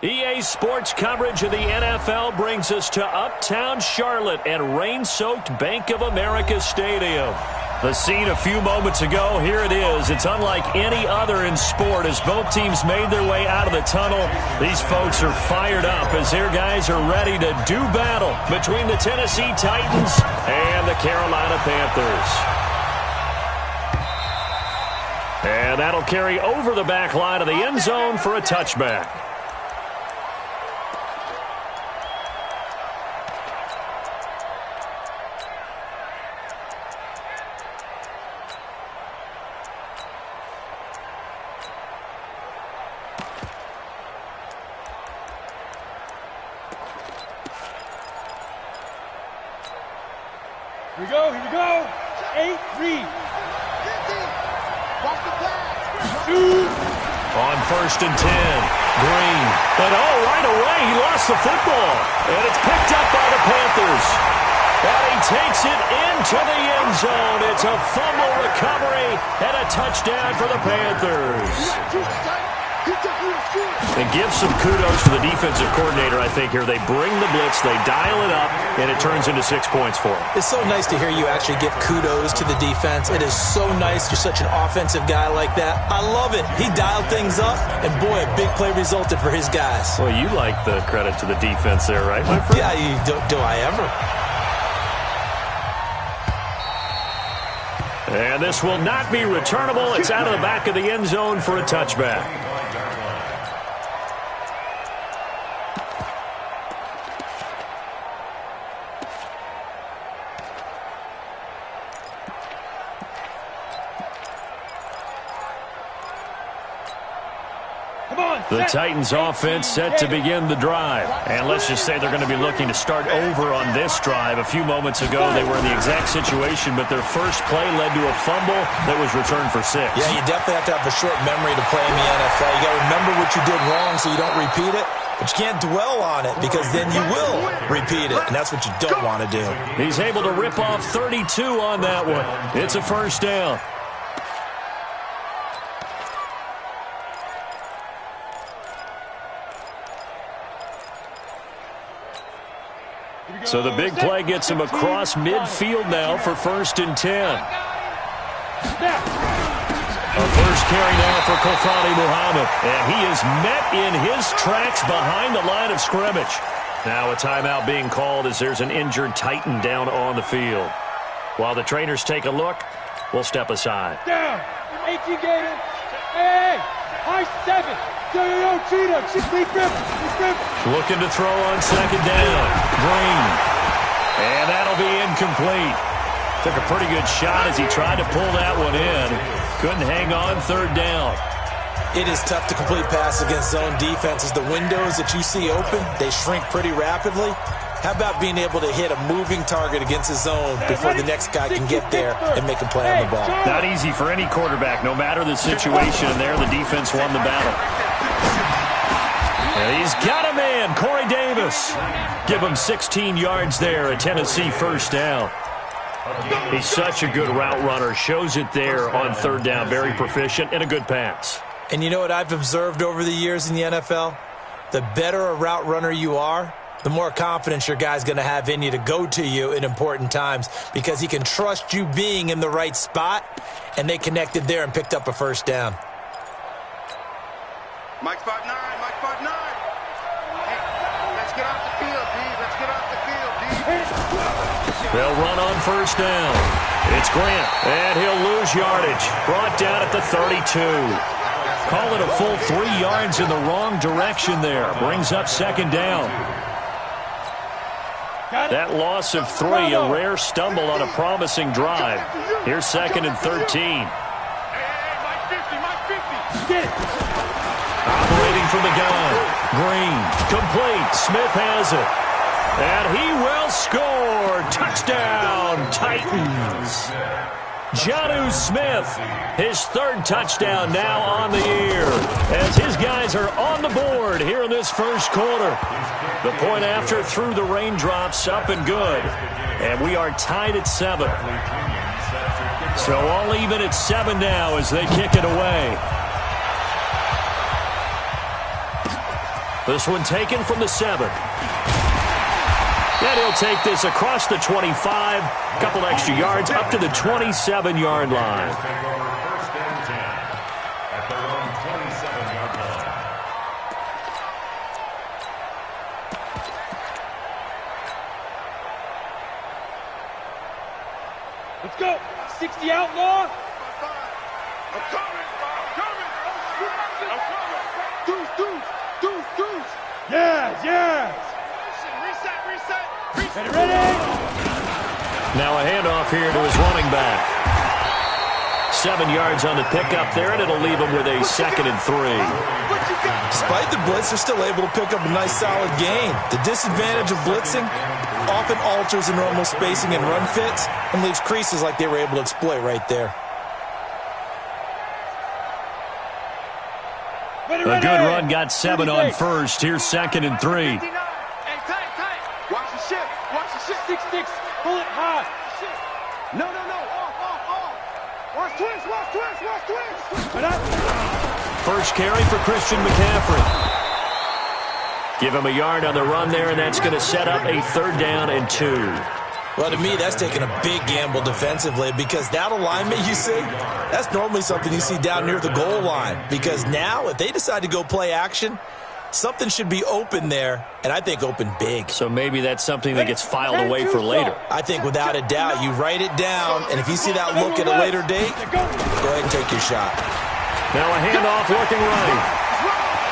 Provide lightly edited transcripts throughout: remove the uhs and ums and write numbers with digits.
EA Sports coverage of the NFL brings us to Uptown Charlotte at rain-soaked Bank of America Stadium. The scene a few moments ago, here it is. It's unlike any other in sport as both teams made their way out of the tunnel. These folks are fired up as their guys are ready to do battle between the Tennessee Titans and the Carolina Panthers. And that'll carry over the back line of the end zone for a touchback. Here we go. 8-3. On 1st and 10, Green. And right away, he lost the football. And it's picked up by the Panthers. And he takes it into the end zone. It's a fumble recovery and a touchdown for the Panthers. And give some kudos to the defensive coordinator, I think, here. They bring the blitz, they dial it up, and it turns into 6 points for them. It's so nice to hear you actually give kudos to the defense. It is so nice. You're such an offensive guy like that. I love it. He dialed things up, and boy, a big play resulted for his guys. Well, you like the credit to the defense there, right, my friend? Yeah, do I ever? And this will not be returnable. It's out of the back of the end zone for a touchback. The Titans offense set to begin the drive. And let's just say they're going to be looking to start over on this drive. A few moments ago, they were in the exact situation, but their first play led to a fumble that was returned for 6. Yeah, you definitely have to have a short memory to play in the NFL. You got to remember what you did wrong so you don't repeat it. But you can't dwell on it because then you will repeat it, and that's what you don't want to do. He's able to rip off 32 on that one. It's a first down. So the big play gets him across midfield now for 1st and 10. A first carry now for Kofani Muhammad. And he is met in his tracks behind the line of scrimmage. Now a timeout being called as there's an injured Titan down on the field. While the trainers take a look, we'll step aside. Down. 18 Gator. Hey, high 7. Looking to throw on 2nd down. Green. And that'll be incomplete. Took a pretty good shot as he tried to pull that one in. Couldn't hang on 3rd down. It is tough to complete passes against zone defenses. The windows that you see open, they shrink pretty rapidly. How about being able to hit a moving target against the zone before the next guy can get there and make a play on the ball? Not easy for any quarterback, no matter the situation. And there, the defense won the battle. And he's got a man, Corey Davis. Give him 16 yards there, a Tennessee first down. He's such a good route runner. Shows it there on 3rd down. Very proficient and a good pass. And you know what I've observed over the years in the NFL? The better a route runner you are, the more confidence your guy's going to have in you to go to you in important times because he can trust you being in the right spot, and they connected there and picked up a first down. Mike 5-9, Mike 5-9. Hey, let's get off the field, D. Let's get off the field, D. They'll run on 1st down. It's Grant, and he'll lose yardage. Brought down at the 32. Call it a full 3 yards in the wrong direction there. Brings up 2nd down. That loss of 3, a rare stumble on a promising drive. Here's 2nd and 13. Operating from the gun. Green, complete. Smith has it. And he will score. Touchdown, Titans. Jonnu Smith, his 3rd touchdown now on the year as his guys are on the board here in this first quarter. The point after through the raindrops, up and good. And we are tied at 7. So all even at 7 now as they kick it away. This one taken from the 7. And he'll take this across the 25, couple extra yards up to the 27-yard line. Let's go. 60 outlaw. I'm coming. Deuce. Yes. Reset. Ready. Now a handoff here to his running back. 7 yards on the pickup there, and it'll leave him with a 2nd and 3. Despite the blitz, they're still able to pick up a nice solid gain. The disadvantage of blitzing often alters the normal spacing and run fits and leaves creases like they were able to exploit right there. A good run got 7 on first. Here's 2nd and 3. Hey, tight. Watch the shift. 6-6. Pull it high. No. Off. Watch twist. First carry for Christian McCaffrey. Give him a yard on the run there, and that's going to set up a 3rd down and 2. Well, to me, that's taking a big gamble defensively because that alignment you see, that's normally something you see down near the goal line. Because now, if they decide to go play action, something should be open there, and I think open big. So maybe that's something that gets filed away for later. I think without a doubt, you write it down, and if you see that look at a later date, go ahead and take your shot. Now a handoff looking right.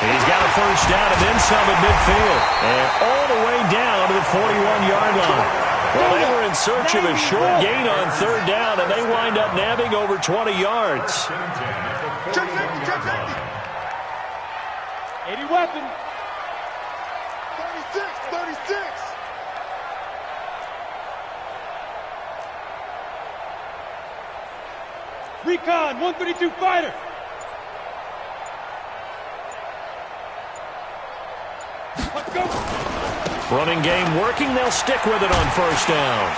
He's got a first down and then some at midfield. And all the way down to the 41-yard line. Well, they were in search of a short gain on 3rd down, and they wind up nabbing over 20 yards. Check 50. 80 weapon. 36. Recon, 132 fighter. Let's go. Running game working. They'll stick with it on 1st down.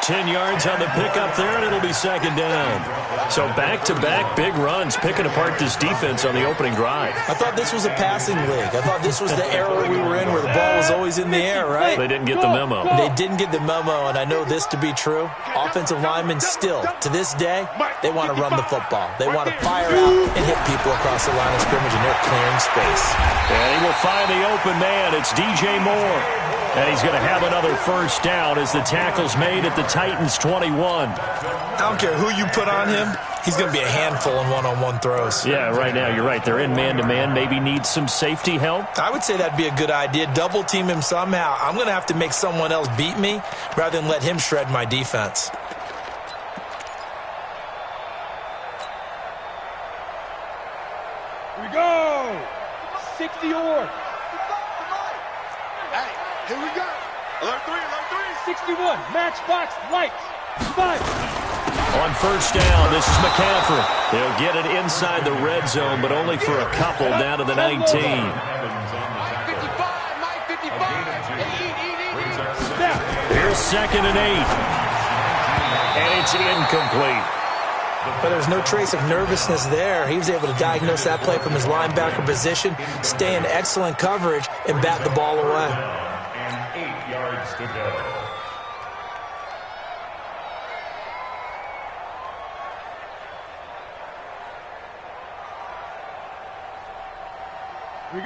10 yards on the pickup there, and it'll be 2nd down. So back-to-back big runs, picking apart this defense on the opening drive. I thought this was a passing league. I thought this was the era we were in where the ball was always in the air, right? They didn't get the memo. They didn't get the memo, and I know this to be true. Offensive linemen still, to this day, they want to run the football. They want to fire out and hit people across the line of scrimmage, and they're clearing space. And he will find the open man. It's DJ Moore. And he's going to have another first down as the tackle's made at the Titans' 21. I don't care who you put on him. He's going to be a handful in one-on-one throws. Yeah, right now, you're right. They're in man-to-man. Maybe need some safety help. I would say that'd be a good idea. Double team him somehow. I'm going to have to make someone else beat me rather than let him shred my defense. Here we go. 60 or. Hey, here we go. Alert 3. 61. Matchbox lights. 5. On 1st down, this is McCaffrey. They'll get it inside the red zone, but only for a couple down to the 19. Mike 55. Here's 2nd and 8. And it's incomplete. But there's no trace of nervousness there. He was able to diagnose that play from his linebacker position, stay in excellent coverage, and bat the ball away. And 8 yards to go.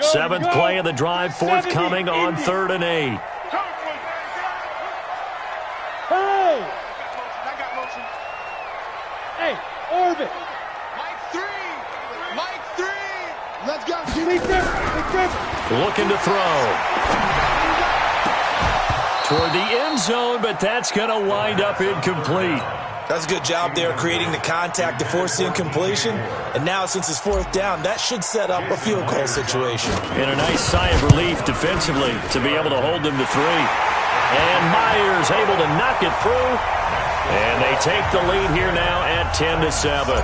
Seventh play of the drive, forthcoming on 3rd and 8. Hey! I got motion. Hey, orbit. Mike 3. Let's go. Big grip. Looking to throw. Toward the end zone, but that's going to wind up incomplete. That's a good job there creating the contact to force the incompletion. And now, since it's 4th down, that should set up a field goal situation. And a nice sigh of relief defensively to be able to hold them to 3. And Myers able to knock it through. And they take the lead here now at 10-7.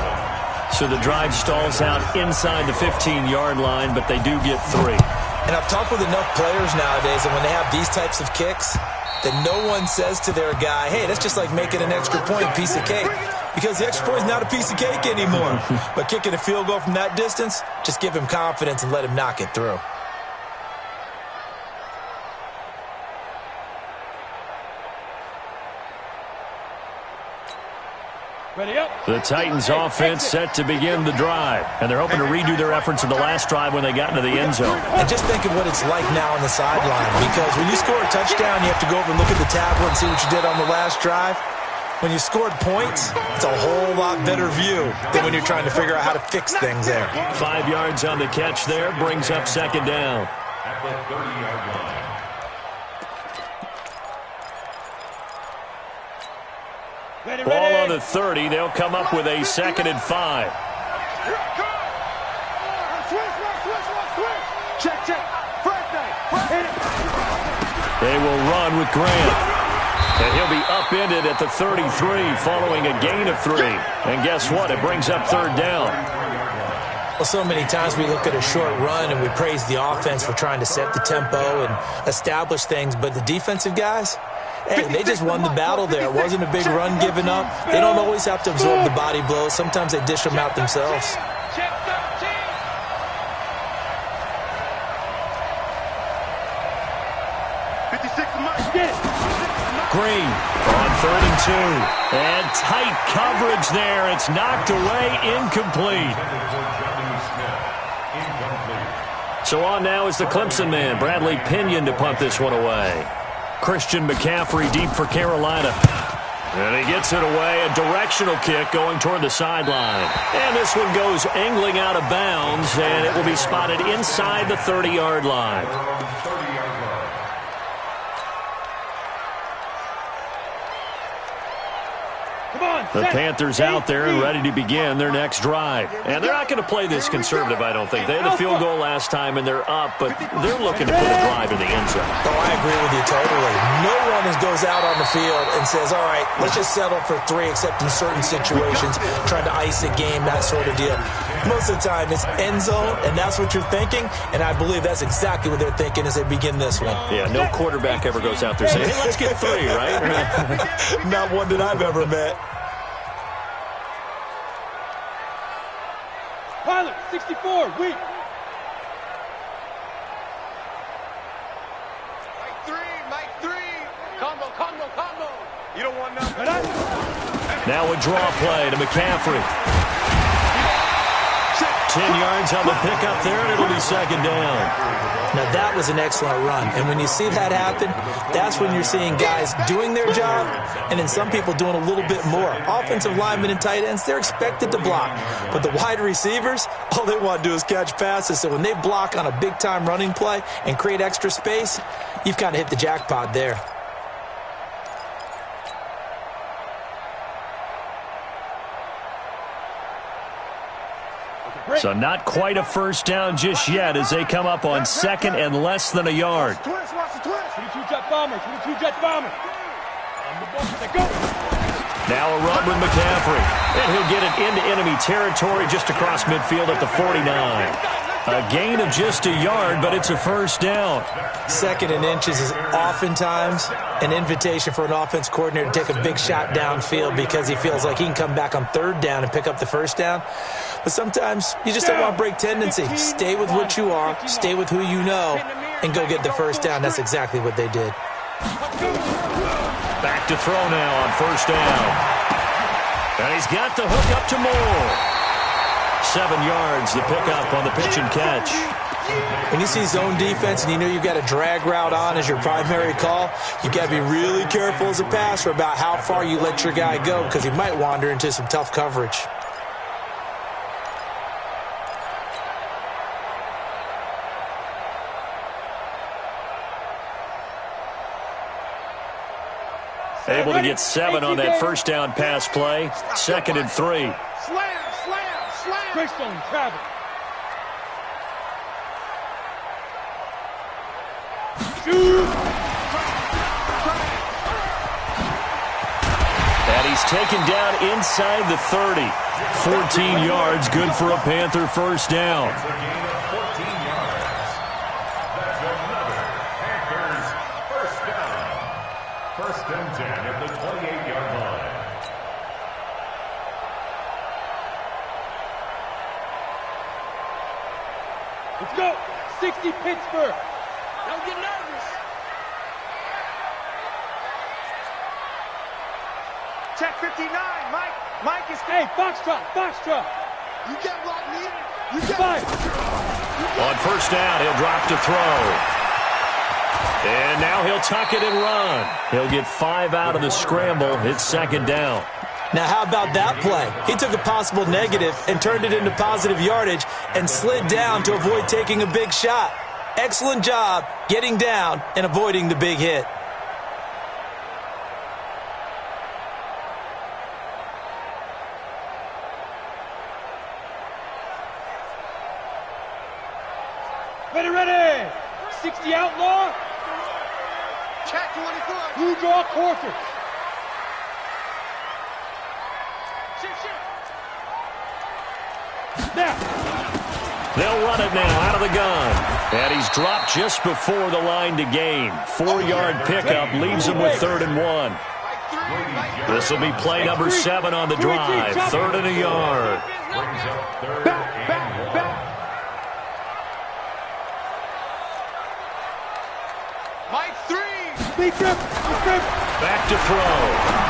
So the drive stalls out inside the 15-yard line, but they do get 3. And I've talked with enough players nowadays, and when they have these types of kicks, that no one says to their guy, hey, that's just like making an extra point, piece of cake. because the extra point is not a piece of cake anymore. But kicking a field goal from that distance, just give him confidence and let him knock it through. The Titans offense set to begin the drive, and they're hoping to redo their efforts in the last drive when they got into the end zone. And just think of what it's like now on the sideline, because when you score a touchdown, you have to go over and look at the tablet and see what you did on the last drive. When you scored points, it's a whole lot better view than when you're trying to figure out how to fix things there. 5 yards on the catch there, brings up second down. At the 30-yard line. Ball on the 30. They'll come up with a 2nd and 5. They will run with Grant. And he'll be upended at the 33 following a gain of 3. And guess what? It brings up 3rd down. Well, so many times we look at a short run and we praise the offense for trying to set the tempo and establish things, but the defensive guys, hey, they just won the battle there. It wasn't a big run given up. They don't always have to absorb the body blows. Sometimes they dish them out themselves. Green on 3rd and 2. And tight coverage there. It's knocked away, incomplete. So on now is the Clemson man, Bradley Pinion, to punt this one away. Christian McCaffrey deep for Carolina. And he gets it away, a directional kick going toward the sideline. And this one goes angling out of bounds, and it will be spotted inside the 30-yard line. The Panthers out there and ready to begin their next drive. And they're not going to play this conservative, I don't think. They had a field goal last time, and they're up, but they're looking to put a drive in the end zone. Oh, I agree with you totally. No one goes out on the field and says, all right, let's just settle for 3, except in certain situations, trying to ice a game, that sort of deal. Most of the time, it's end zone, and that's what you're thinking, and I believe that's exactly what they're thinking as they begin this one. Yeah, no quarterback ever goes out there saying, hey, let's get 3, right? Not one that I've ever met. Pilot, 64, weak. Mike 3. Combo. You don't want nothing. Now a draw play to McCaffrey. 10 yards on the pickup there, and it'll be 2nd down. Now, that was an excellent run. And when you see that happen, that's when you're seeing guys doing their job and then some people doing a little bit more. Offensive linemen and tight ends, they're expected to block. But the wide receivers, all they want to do is catch passes. So when they block on a big-time running play and create extra space, you've kind of hit the jackpot there. So not quite a first down just yet as they come up on 2nd and less than a yard. 22-jet bomber. Now a run with McCaffrey. And he'll get it into enemy territory just across midfield at the 49. A gain of just a yard, but it's a first down. 2nd and inches is oftentimes an invitation for an offense coordinator to take a big shot downfield because he feels like he can come back on 3rd down and pick up the first down. But sometimes you just don't want to break tendency. Stay with what you are, stay with who you know, and go get the first down. That's exactly what they did. Back to throw now on 1st down. And he's got the hook up to Moore. 7 yards, the pickup on the pitch and catch. When you see zone defense and you know you've got a drag route on as your primary call, you've got to be really careful as a passer about how far you let your guy go because he might wander into some tough coverage. Able to get 7 on that first down pass play. 2nd and 3. Slam. Greystone travel. And he's taken down inside the 30. 14 yards, good for a Panther first down. Let's go. 60 Pittsburgh. Don't get nervous. Check 59, Mike. Mike is... Hey, Foxtrot, Foxtrot. You get what, Lee? You get Five. On first down, he'll drop to throw. And now he'll tuck it and run. He'll get 5 out of the scramble. It's second down. Now, how about that play? He took a possible negative and turned it into positive yardage and slid down to avoid taking a big shot. Excellent job getting down and avoiding the big hit. Ready, ready. 60 outlaw. Check 24. Blue draw quarter. Now. They'll run it now out of the gun. And he's dropped just before the line to gain. 4-yard pickup leaves him with 3rd and 1. This will be play number 7 on the drive. 3rd and a yard. Back. Mike 3. Back to throw.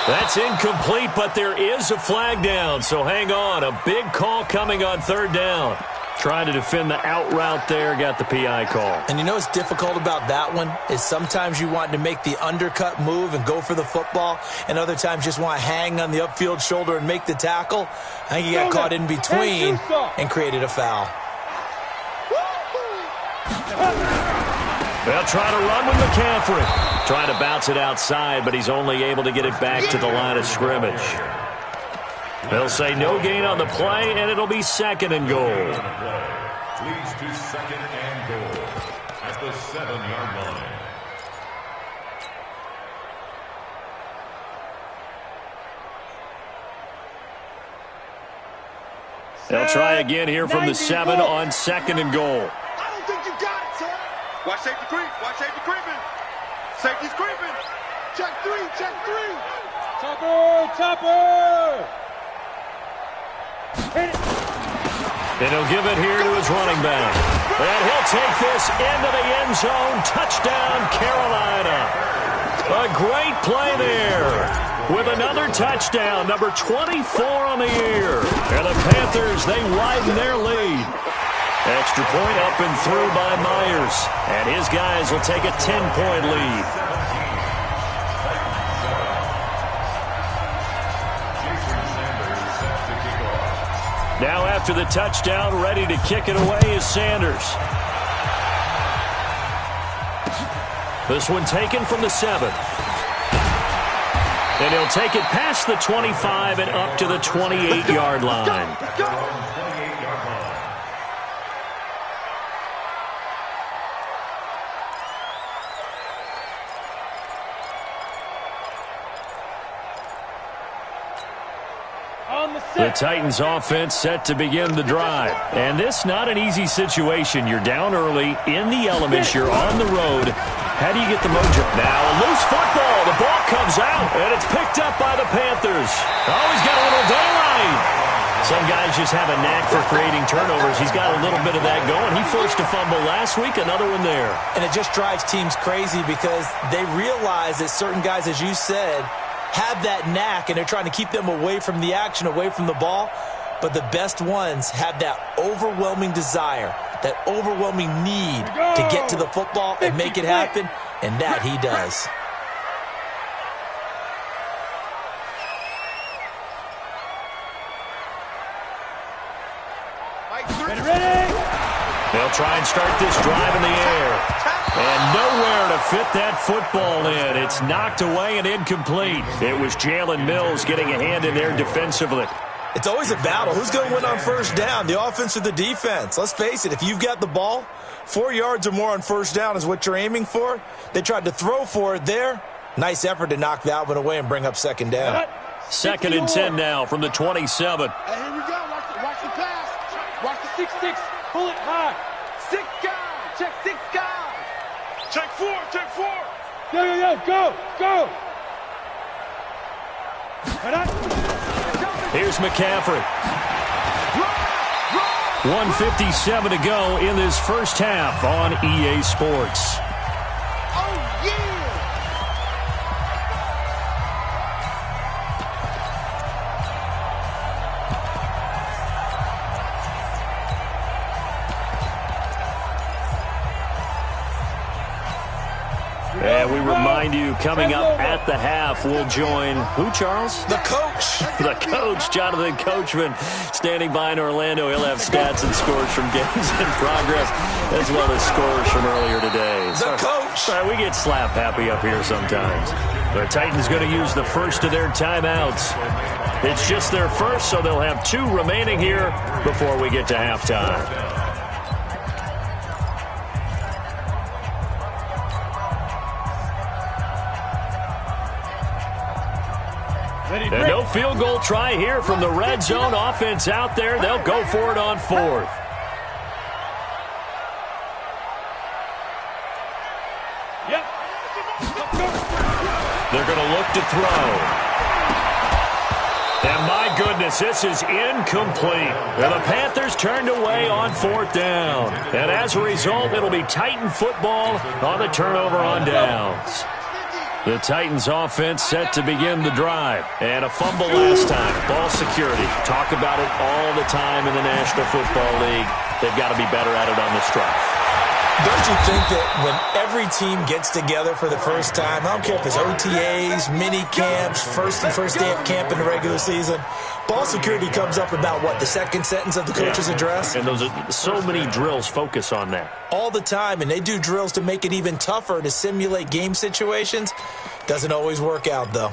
That's incomplete, but there is a flag down, so hang on. A big call coming on 3rd down. Trying to defend the out route there, got the PI call. And you know what's difficult about that one is sometimes you want to make the undercut move and go for the football, and other times just want to hang on the upfield shoulder and make the tackle. I think he got caught in between and created a foul. They'll try to run with McCaffrey. Trying to bounce it outside, but he's only able to get it back to the line of scrimmage. They'll say no gain on the play, and it'll be 2nd and goal. Leads to 2nd and goal at the 7-yard line. They'll try again here from the 7 on 2nd and goal. I don't think you got it, sir. Watch safety creep. Watch safety creeping. Safety's creeping. Check 3. Check 3. Topper. Hit it. And he'll give it here to his running back. And he'll take this into the end zone. Touchdown, Carolina. A great play there. With another touchdown, number 24 on the year. And the Panthers, they widen their lead. Extra point up and through by Myers. And his guys will take a 10-point lead. Now after the touchdown, ready to kick it away is Sanders. This one taken from the 7. And he'll take it past the 25 and up to the 28-yard line. The Titans offense set to begin the drive. And this not an easy situation. You're down early, in the elements, you're on the road. How do you get the mojo? Now a loose football. The ball comes out, and it's picked up by the Panthers. Oh, he's got a little daylight. Some guys just have a knack for creating turnovers. He's got a little bit of that going. He forced a fumble last week, another one there. And it just drives teams crazy because they realize that certain guys, as you said, have that knack, and they're trying to keep them away from the action, away from the ball. But the best ones have that overwhelming desire, that overwhelming need to get to the football and make it happen, and that he does. Ready. They'll try and start this drive in the air. And nowhere to fit that football in. It's knocked away and incomplete. It was Jalen Mills getting a hand in there defensively. It's always a battle. Who's going to win on first down, the offense or the defense? Let's face it, if you've got the ball, 4 yards or more on first down is what you're aiming for. They tried to throw for it there. Nice effort to knock that one away and bring up second down. 2nd and 10 now from the 27. Hey, here we go. Watch the pass. Watch the 6-6. Pull it high. 6 guys. Check 6 guys. Check 4. Check 4. Go. Here's McCaffrey. 1:57 to go in this first half on EA Sports. Oh, yeah! And we remind you, coming up at the half, we'll join who, Charles? The coach. The coach, Jonathan Coachman, standing by in Orlando. He'll have stats and scores from games in progress, as well as scores from earlier today. The coach. Sorry, we get slap happy up here sometimes. The Titans going to use the first of their timeouts. It's just their first, so they'll have 2 remaining here before we get to halftime. And no field goal try here from the red zone offense out there. They'll go for it on 4th. Yep. They're going to look to throw. And my goodness, this is incomplete. And the Panthers turned away on 4th down. And as a result, it'll be Titan football on the turnover on downs. The Titans offense set to begin the drive. And a fumble last time. Ball security. Talk about it all the time in the National Football League. They've got to be better at it on this drive. Don't you think that when every team gets together for the first time, I don't care if it's OTAs, mini camps, first day of camp in the regular season, ball security comes up about, what, the second sentence of the coach's address? And those are so many drills focus on that. All the time, and they do drills to make it even tougher to simulate game situations. Doesn't always work out, though.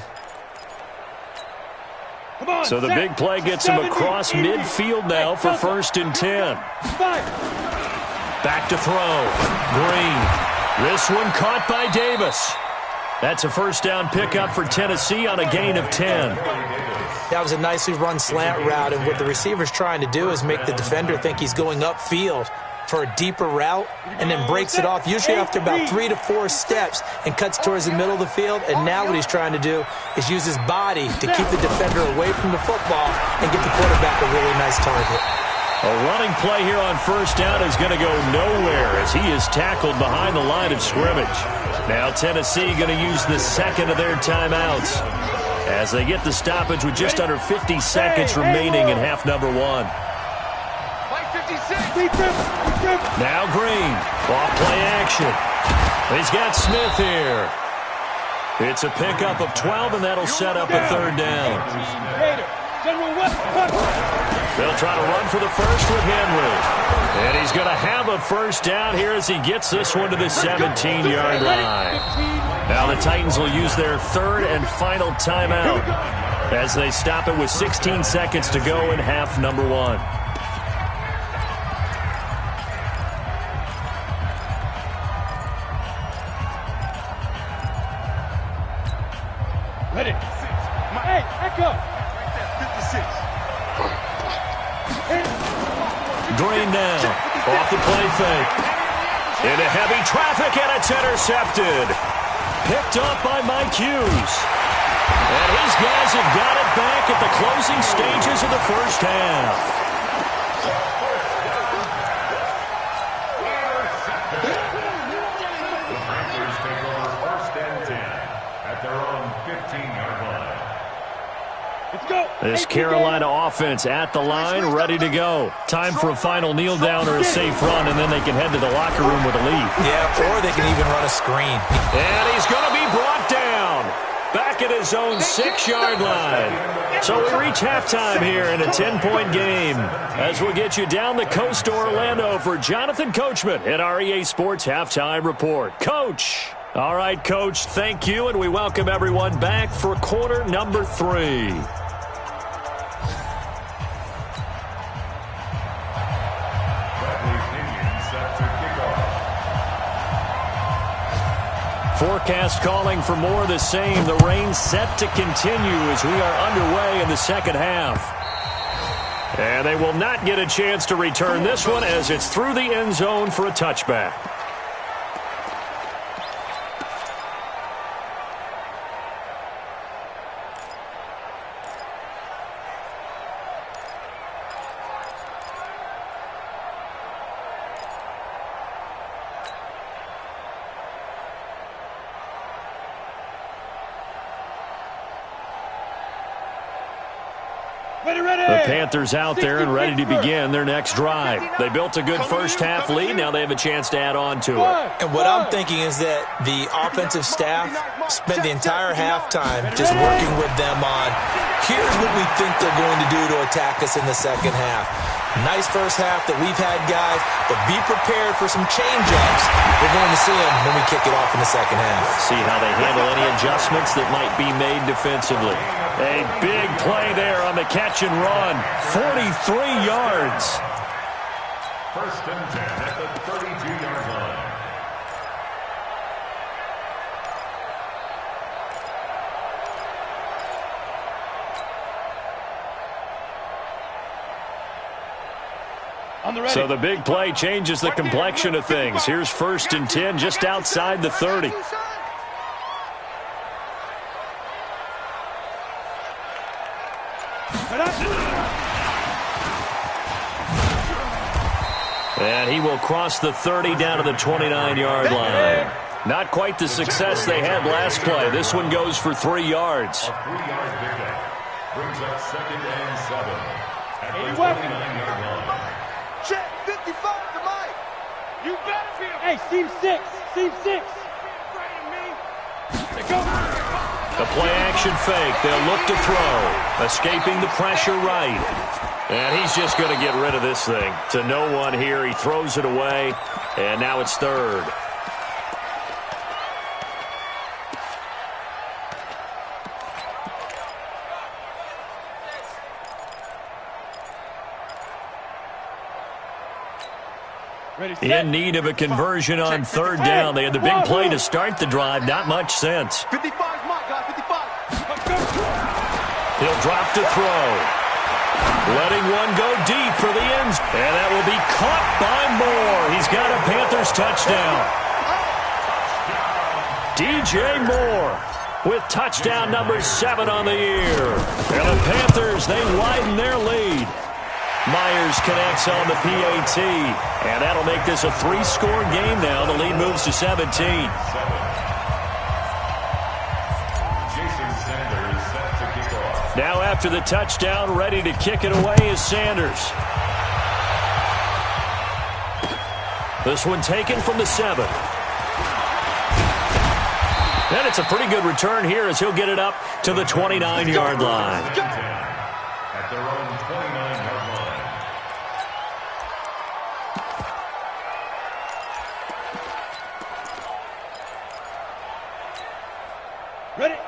So the big play gets him across midfield now for 1st and 10. Back to throw. Green. This one caught by Davis. That's a first down pickup for Tennessee on a gain of 10. That was a nicely run slant route, and what the receiver's trying to do is make the defender think he's going upfield for a deeper route and then breaks it off, usually after about 3 to 4 steps, and cuts towards the middle of the field. And now what he's trying to do is use his body to keep the defender away from the football and get the quarterback a really nice target. A running play here on first down is going to go nowhere as he is tackled behind the line of scrimmage. Now Tennessee going to use the second of their timeouts as they get the stoppage with just under 50 seconds remaining in half number 1. Now Green, off play action. He's got Smith here. It's a pickup of 12, and that'll set up a 3rd down. They'll try to run for the first with Henry. And he's going to have a first down here as he gets this one to the 17-yard line. Now the Titans will use their 3rd and final timeout as they stop it with 16 seconds to go in half number 1. Ready. Hey, echo. Green now, off the play fake. Into heavy traffic, and it's intercepted. Picked up by Mike Hughes. And his guys have got it back at the closing stages of the first half. The Panthers take over 1st and 10 at their own 15-yard line. This Carolina offense at the line, ready to go. Time for a final kneel down or a safe run, and then they can head to the locker room with a lead. Yeah, or they can even run a screen. And he's going to be brought down back at his own 6-yard line. So we reach halftime here in a 10-point game as we'll get you down the coast to Orlando for Jonathan Coachman at our EA Sports Halftime Report. Coach. All right, Coach, thank you, and we welcome everyone back for quarter number 3. Forecast calling for more of the same. The rain set to continue as we are underway in the second half. And they will not get a chance to return this one as it's through the end zone for a touchback. The Panthers out there and ready to begin their next drive. They built a good first-half lead. Now they have a chance to add on to it. And what I'm thinking is that the offensive staff spent the entire halftime just working with them on, here's what we think they're going to do to attack us in the second half. Nice first half that we've had, guys, but be prepared for some change-ups. We're going to see them when we kick it off in the second half. See how they handle any adjustments that might be made defensively. A big play there on the catch and run. 43 yards. First and 10 at the 32-yard line. So the big play changes the complexion of things. Here's first and 10 just outside the 30. And he will cross the 30 down to the 29-yard line. Not quite the success they had last play. This one goes for 3 yards. A 3-yard pickup brings up second and 7 at the 29-yard line. Check 55 to Mike. You better be. Hey, seam 6. Seam 6. The play-action fake. They'll look to throw. Escaping the pressure right. And he's just going to get rid of this thing. To no one here. He throws it away. And now it's third. In need of a conversion on third down. They had the big play to start the drive. Not much sense. 55 Mike, guys, 55. He'll drop to throw. Letting one go deep for the ends. And that will be caught by Moore. He's got a Panthers touchdown. DJ Moore with touchdown number 7 on the year. And the Panthers, they widen their lead. Myers connects on the PAT, and that'll make this a 3-score game now. The lead moves to 17. Jason Sanders set to kick off. Now after the touchdown, ready to kick it away is Sanders. This one taken from the 7. And it's a pretty good return here as he'll get it up to the 29-yard line. At their own 29-yard line.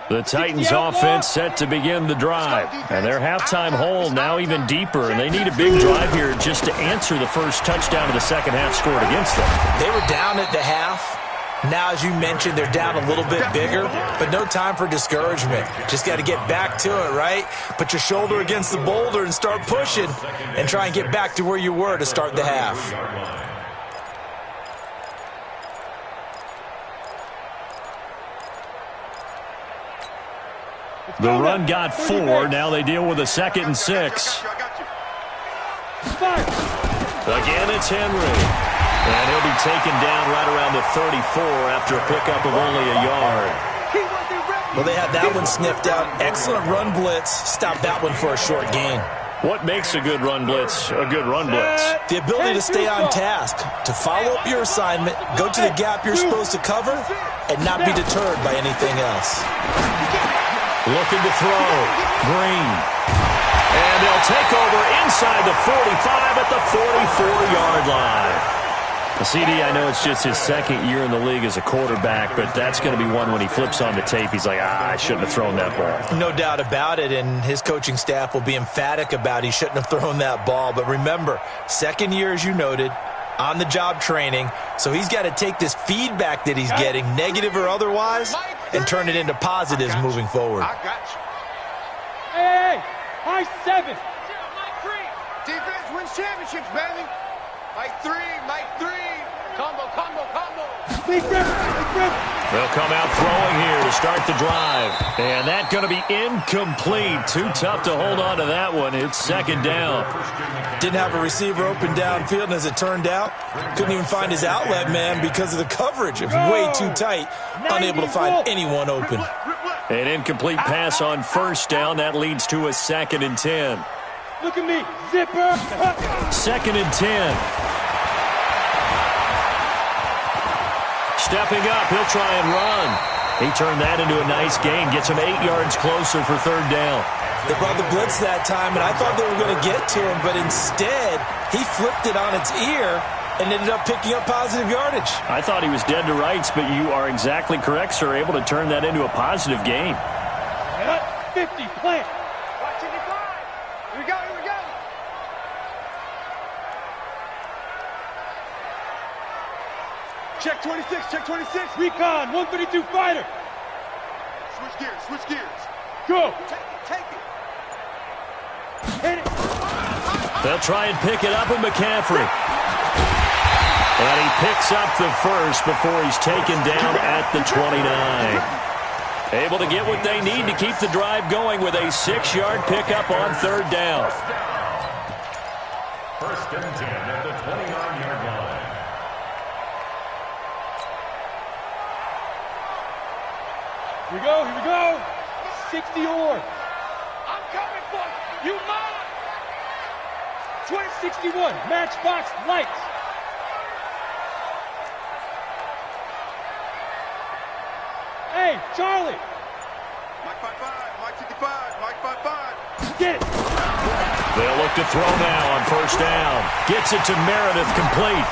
The Titans offense set to begin the drive. And their halftime hole now even deeper. And they need a big drive here just to answer the first touchdown of the second half scored against them. They were down at the half. Now, as you mentioned, they're down a little bit bigger, but no time for discouragement. Just got to get back to it, right? Put your shoulder against the boulder and start pushing and try and get back to where you were to start the half. The run got 4. Now they deal with a 2nd and 6. Again, it's Henry. And he'll be taken down right around the 34 after a pickup of only a yard. Well, they had that one sniffed out. Excellent run blitz. Stop that one for a short gain. What makes a good run blitz a good run blitz? The ability to stay on task, to follow up your assignment, go to the gap you're supposed to cover, and not be deterred by anything else. Looking to throw. Green. And they'll take over inside the 45 at the 44-yard line. CD, I know it's just his second year in the league as a quarterback, but that's going to be one when he flips on the tape. He's like, I shouldn't have thrown that ball. No doubt about it, and his coaching staff will be emphatic about he shouldn't have thrown that ball. But remember, second year, as you noted, on-the-job training, so he's got to take this feedback that he's getting, negative or otherwise, and turn it into positives moving forward. I got you. Hey, high 7. Defense wins championships, baby. Mike 3, Mike 3. Combo. Big rip. They'll come out throwing here to start the drive. And that's going to be incomplete. Too tough to hold on to that one. It's 2nd down. Didn't have a receiver open downfield, and as it turned out, couldn't even find his outlet man because of the coverage. It was way too tight, unable to find anyone open. An incomplete pass on first down. That leads to a 2nd and 10. Look at me. Zipper. 2nd and 10. Stepping up, he'll try and run. He turned that into a nice gain. Gets him 8 yards closer for 3rd down. They brought the blitz that time, and I thought they were going to get to him, but instead, he flipped it on its ear and ended up picking up positive yardage. I thought he was dead to rights, but you are exactly correct, sir. Able to turn that into a positive gain. 50, plant. Watch it, here we go, here we go. Check 26, check 26. Recon, 132 fighter. Switch gears, switch gears. Go. Take it, take it. Hit it. They'll try and pick it up with McCaffrey. And he picks up the first before he's taken down at the 29. Able to get what they need to keep the drive going with a 6-yard pickup on 3rd down. 1st and 10 at the 29-yard line. Here we go, here we go. 60 or. I'm coming for you. You mine. 2061, matchbox lights. Hey, Charlie. Mike 55, Mike 55, Mike 55. Get it. They'll look to throw now on 1st down. Gets it to Meredith, complete.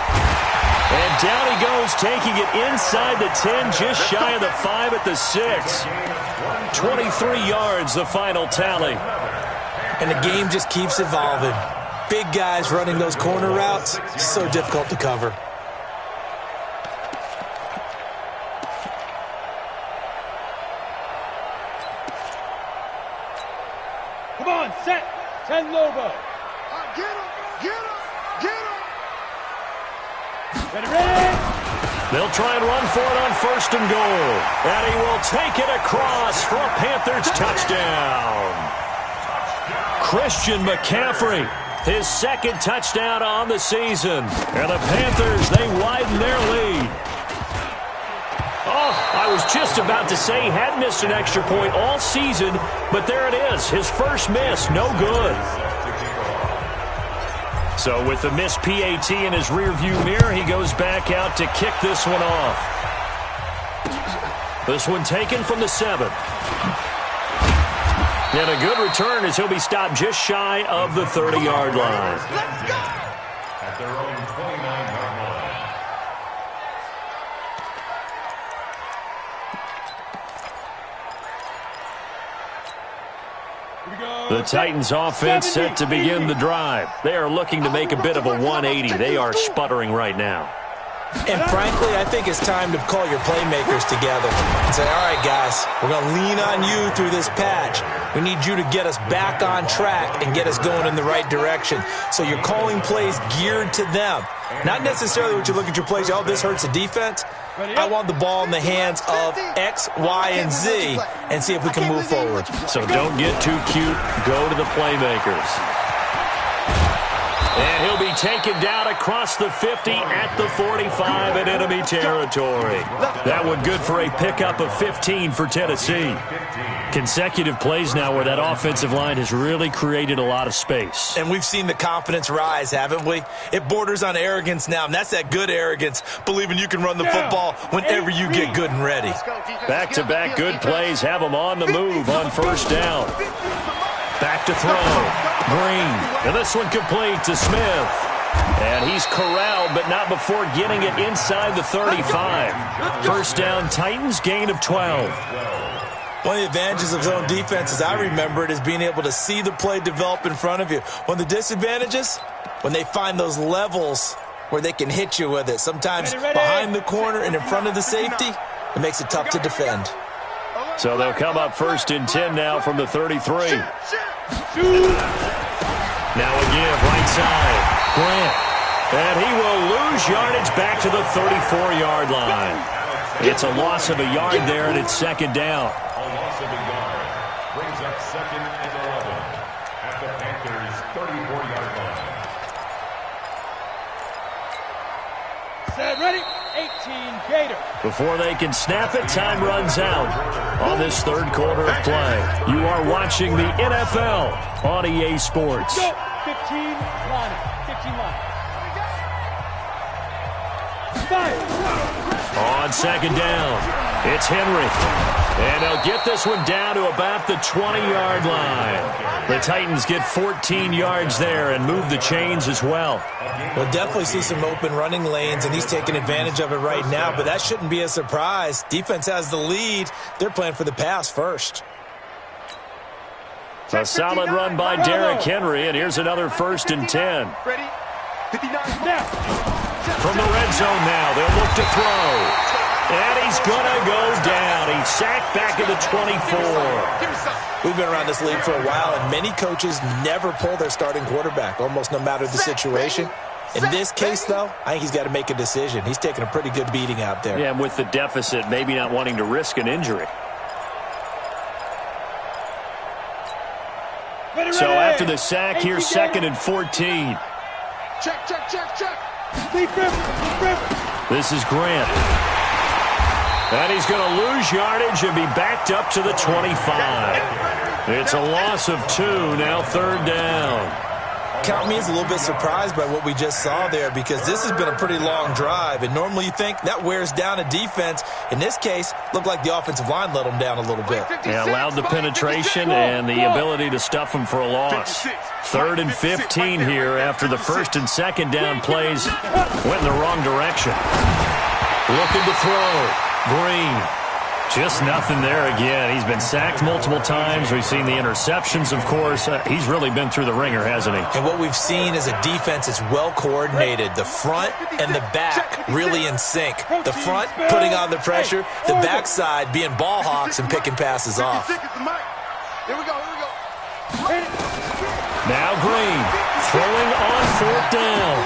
And down he goes, taking it inside the 10, just shy of the 5 at the 6. 23 yards, the final tally. And the game just keeps evolving. Big guys running those corner routes, so difficult to cover. Come on, set. 10 Lobo. Get him, get him, get him. Ready, ready. They'll try and run for it on 1st and goal. And he will take it across for a Panthers touchdown. Christian McCaffrey, his 2nd touchdown on the season. And the Panthers, they widen their lead. Oh, I was just about to say he had missed an extra point all season, but there it is. His first miss, no good. So with the missed PAT in his rearview mirror, he goes back out to kick this one off. This one taken from the 7. And a good return as he'll be stopped just shy of the 30-yard line. Let's go. At their own 29-yard line. Here we go. The Titans offense set to begin the drive. They are looking to make a bit of a 180. They are sputtering right now. And frankly, I think it's time to call your playmakers together and say, all right, guys, we're going to lean on you through this patch. We need you to get us back on track and get us going in the right direction. So you're calling plays geared to them. Not necessarily what you look at your plays, oh, this hurts the defense. I want the ball in the hands of X, Y, and Z and see if we can move forward. So don't get too cute. Go to the playmakers. And he'll be taken down across the 50 at the 45 in enemy territory. That one good for a pickup of 15 for Tennessee. Consecutive plays now where that offensive line has really created a lot of space. And we've seen the confidence rise, haven't we? It borders on arrogance now, and that's that good arrogance, believing you can run the football whenever you get good and ready. Back-to-back good plays have them on the move on 1st down. Back to throw. Green. And this one complete to Smith. And he's corralled, but not before getting it inside the 35. 1st down, Titans, gain of 12. One of the advantages of zone defense, as I remember it, is being able to see the play develop in front of you. One of the disadvantages, when they find those levels where they can hit you with it. Sometimes behind the corner and in front of the safety, it makes it tough to defend. So they'll come up 1st and 10 now from the 33. Now a give, right side. Grant. And he will lose yardage back to the 34-yard line. It's a loss of a yard there, and it's 2nd down. A loss of a yard brings up 2nd and 11 at the Panthers' 34-yard line. Set, ready. 18 Gator. Before they can snap it, time runs out on this 3rd quarter of play. You are watching the NFL on EA Sports. Go. 15 line. 15 line. On second down, it's Henry. And they'll get this one down to about the 20-yard line. The Titans get 14 yards there and move the chains as well. We'll definitely see some open running lanes, and he's taking advantage of it right now, but that shouldn't be a surprise. Defense has the lead. They're playing for the pass first. A solid run by Derrick Henry, and here's another 1st and 10. Ready? 59. From the red zone now, they'll look to throw. And he's going to go down. He's sacked back at the 24. We've been around this league for a while, and many coaches never pull their starting quarterback, almost no matter the situation. In this case, though, I think he's got to make a decision. He's taking a pretty good beating out there. Yeah, and with the deficit, maybe not wanting to risk an injury. So after the sack, here's 2nd and 14. Check. This is Grant. And he's going to lose yardage and be backed up to the 25. It's a loss of 2, now 3rd down. Count me as a little bit surprised by what we just saw there, because this has been a pretty long drive, and normally you think that wears down a defense. In this case, looked like the offensive line let them down a little bit. Yeah, allowed the penetration and the ability to stuff them for a loss. 3rd and 15 here after the 1st and 2nd down plays went in the wrong direction. Looking to throw. Green. Just nothing there again. He's been sacked multiple times. We've seen the interceptions, of course. He's really been through the ringer, hasn't he? And what we've seen is a defense that's well coordinated. The front and the back really in sync. The front putting on the pressure, the backside being ball hawks and picking passes off. Here we go. Now Green throwing on 4th down.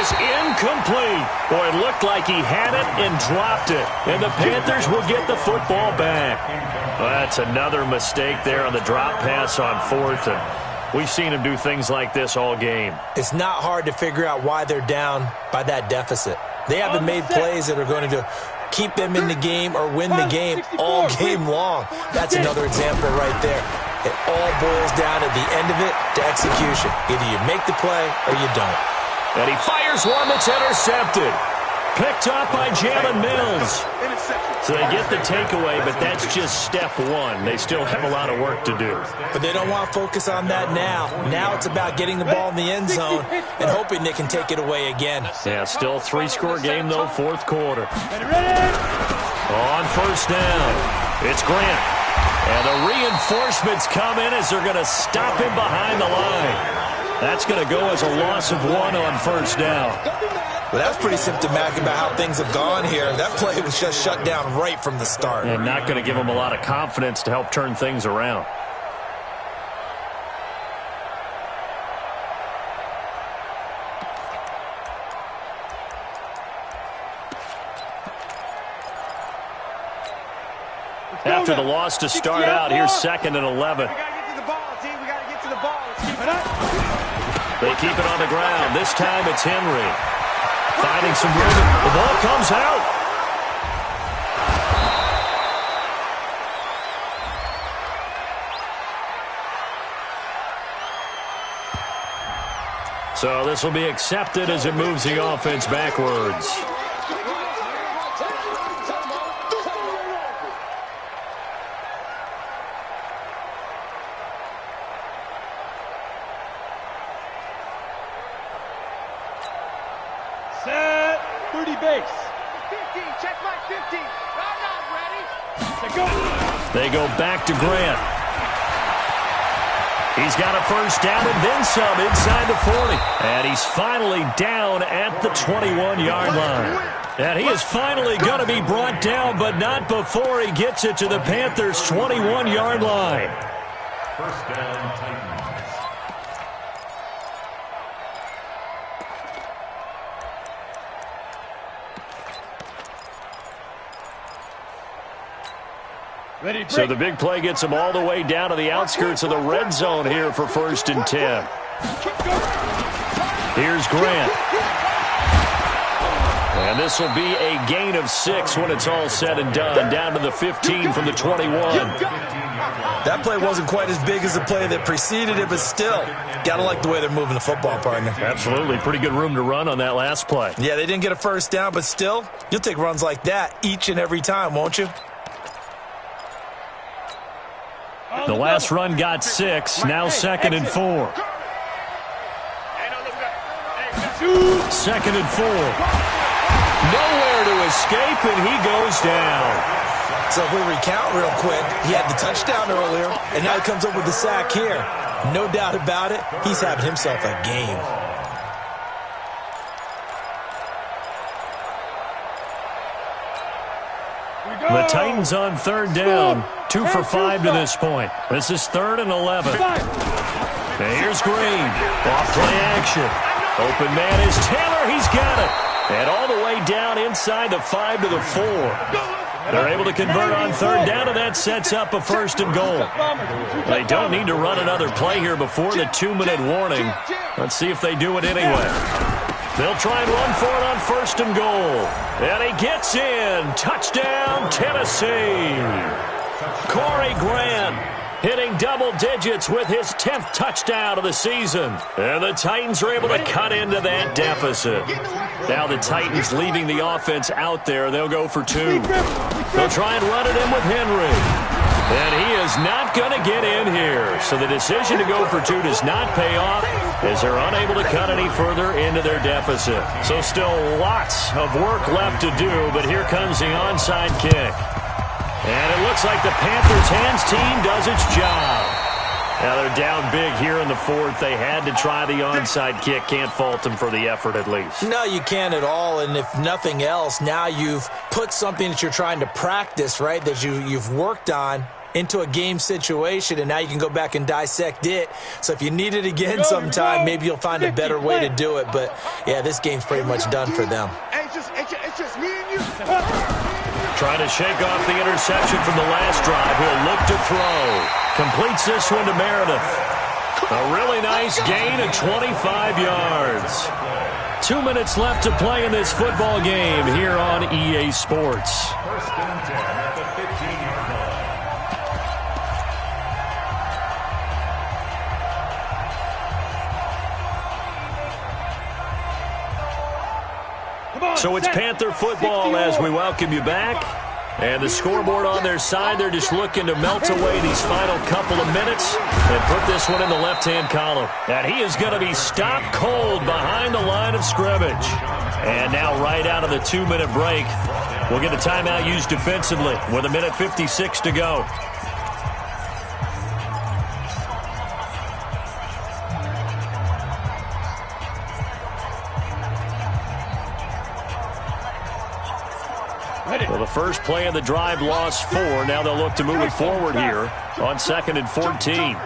Incomplete. Boy, it looked like he had it and dropped it. And the Panthers will get the football back. Well, that's another mistake there on the drop pass on 4th. And we've seen him do things like this all game. It's not hard to figure out why they're down by that deficit. They haven't made plays that are going to keep them in the game or win the game all game long. That's another example right there. It all boils down at the end of it to execution. Either you make the play or you don't. And he fires one that's intercepted. Picked up by Jalen Mills. So they get the takeaway, but that's just step 1. They still have a lot of work to do. But they don't want to focus on that now. Now it's about getting the ball in the end zone and hoping they can take it away again. Yeah, still a 3-score game, though, 4th quarter. On 1st down, it's Grant. And the reinforcements come in as they're going to stop him behind the line. That's going to go as a loss of 1 on 1st down. Well, that's pretty symptomatic about how things have gone here. That play was just shut down right from the start. And not going to give him a lot of confidence to help turn things around. After the loss to start out, here's 2nd and 11. We got to get to the ball, team. We got to get to the ball. Let's keep it up. They keep it on the ground. This time it's Henry. Finding some room. The ball comes out. So this will be accepted as it moves the offense backwards. Set. 30 base. 15. Check my 15. I'm not ready. Go. They go back to Grant. He's got a 1st down and then some inside the 40. And he's finally down at the 21-yard line. And he is finally going to be brought down, but not before he gets it to the Panthers' 21-yard line. 1st down, Titans. So the big play gets him all the way down to the outskirts of the red zone here for 1st and 10. Here's Grant. And this will be a gain of 6 when it's all said and done. Down to the 15 from the 21. That play wasn't quite as big as the play that preceded it, but still, got to like the way they're moving the football, partner. Absolutely. Pretty good room to run on that last play. Yeah, they didn't get a first down, but still, you'll take runs like that each and every time, won't you? The last run got 6. Now 2nd and 4. 2nd and 4. Nowhere to escape, and he goes down. So if we recount real quick, he had the touchdown earlier, and now he comes up with the sack here. No doubt about it, he's having himself a game. The Titans on 3rd down. 2 for 5 to this point. This is 3rd and 11. And here's Green. Off play action. Open man is Taylor. He's got it. And all the way down inside the 5 to the 4. They're able to convert on 3rd down, and that sets up a 1st and goal. They don't need to run another play here before the 2-minute warning. Let's see if they do it anyway. They'll try and run for it on 1st and goal. And he gets in. Touchdown, Tennessee. Corey Grant hitting double digits with his 10th touchdown of the season. And the Titans are able to cut into that deficit. Now the Titans leaving the offense out there. They'll go for 2. They'll try and run it in with Henry. And he is not going to get in here. So the decision to go for 2 does not pay off as they're unable to cut any further into their deficit. So still lots of work left to do, but here comes the onside kick. And it looks like the Panthers' hands team does its job. Now they're down big here in the 4th. They had to try the onside kick. Can't fault them for the effort at least. No, you can't at all. And if nothing else, now you've put something that you're trying to practice, right, that you've worked on into a game situation, and now you can go back and dissect it. So if you need it again sometime, maybe you'll find a better way to do it. But, yeah, this game's pretty much done for them. It's just me and you. Trying to shake off the interception from the last drive. He'll look to throw. Completes this one to Meredith. A really nice gain of 25 yards. 2 minutes left to play in this football game here on EA Sports. 1st and 10 at the 15-yard line. So it's Panther football as we welcome you back. And the scoreboard on their side, they're just looking to melt away these final couple of minutes and put this one in the left-hand column. And he is going to be stopped cold behind the line of scrimmage. And now right out of the 2-minute break, we'll get a timeout used defensively with 1:56 to go. Well, the first play of the drive lost 4. Now they'll look to move it forward here on 2nd and 14.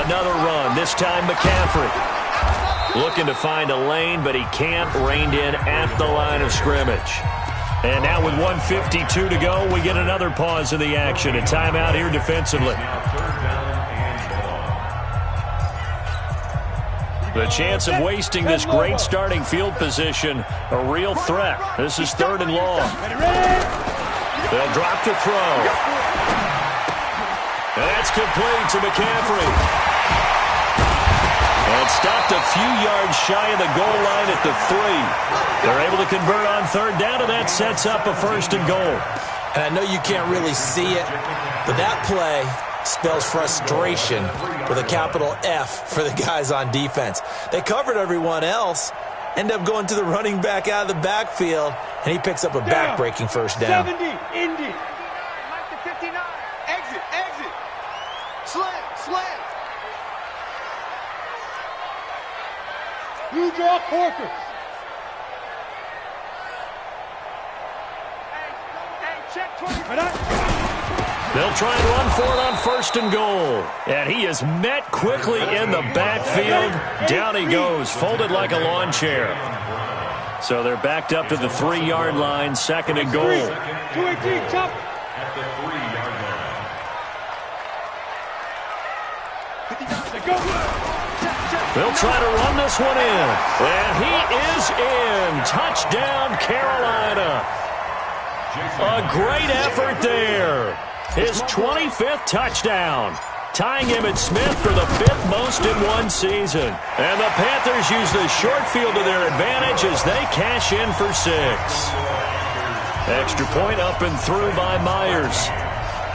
Another run, this time McCaffrey. Looking to find a lane, but he can't. Reined in at the line of scrimmage. And now with 1:52 to go, we get another pause in the action. A timeout here defensively. The chance of wasting this great starting field position, a real threat. This is 3rd and long. They'll drop to throw. And that's complete to McCaffrey. And stopped a few yards shy of the goal line at the 3. They're able to convert on 3rd down, and that sets up a 1st and goal. And I know you can't really see it, but that play spells frustration with a capital F for the guys on defense. They covered everyone else, end up going to the running back out of the backfield, and he picks up a back-breaking 1st down. 70, Indy. Mike to 59. Exit. Slam. You draw Corker. Hey, check 20. They'll try and run for it on 1st and goal. And he is met quickly in the backfield. Down he goes, folded like a lawn chair. So they're backed up to the 3-yard line, 2nd and goal. 218, chop. At the 3-yard line. They'll try to run this one in. And he is in. Touchdown, Carolina. A great effort there. His 25th touchdown, tying him at Smith for the 5th most in one season. And the Panthers use the short field to their advantage as they cash in for 6. Extra point up and through by Myers.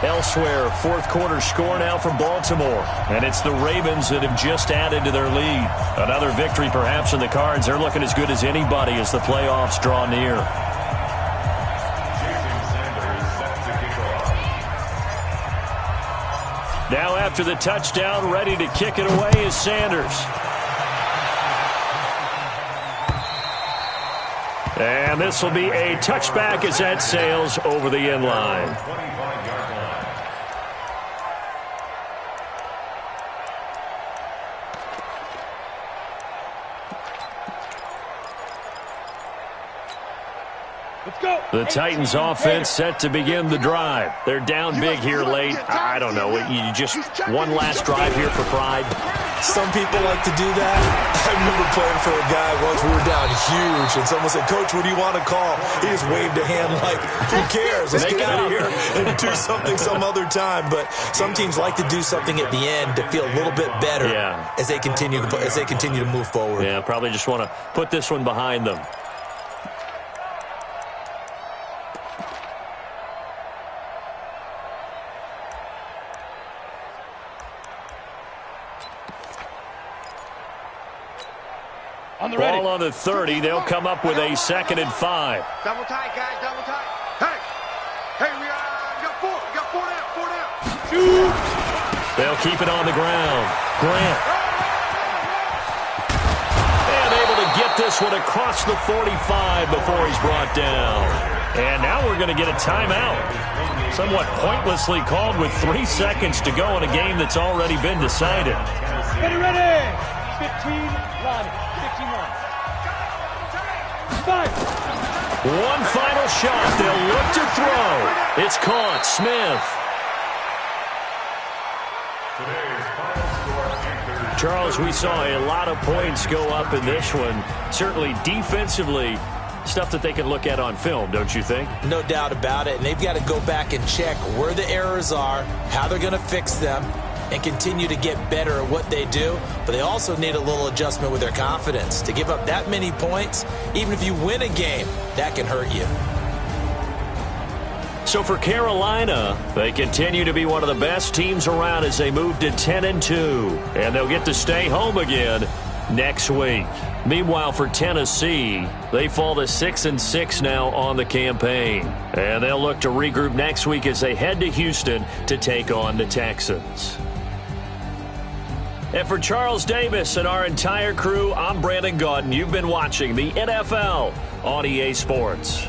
Elsewhere, fourth quarter score now for Baltimore. And it's the Ravens that have just added to their lead. Another victory perhaps in the cards. They're looking as good as anybody as the playoffs draw near. Now after the touchdown, ready to kick it away is Sanders. And this will be a touchback as that sails over the end line. The Titans offense set to begin the drive. They're down big here late. I don't know. You just one last drive here for pride. Some people like to do that. I remember playing for a guy once. We were down huge, and someone said, "Coach, what do you want to call?" He just waved a hand like, "Who cares? Let's get out of here and do something some other time." But some teams like to do something at the end to feel a little bit better as they continue to move forward. Yeah, probably just want to put this one behind them. Ball on the 30. They'll come up with a 2nd and 5. Double tight, guys. Double tight. Hey, we got 4. We got 4 down. 4 down. Shoot. They'll keep it on the ground. Grant. And able to get this one across the 45 before he's brought down. And now we're going to get a timeout. Somewhat pointlessly called with 3 seconds to go in a game that's already been decided. Ready. 15 line. 15 line. 5. One final shot. They'll look to throw. It's caught. Smith. Charles, we saw a lot of points go up in this one. Certainly defensively, stuff that they can look at on film, don't you think? No doubt about it. And they've got to go back and check where the errors are, how they're going to fix them, and continue to get better at what they do. But they also need a little adjustment with their confidence. To give up that many points, even if you win a game, that can hurt you. So for Carolina, they continue to be one of the best teams around as they move to 10-2. And they'll get to stay home again next week. Meanwhile, for Tennessee, they fall to 6-6 now on the campaign. And they'll look to regroup next week as they head to Houston to take on the Texans. And for Charles Davis and our entire crew, I'm Brandon Gaudin. You've been watching the NFL on EA Sports.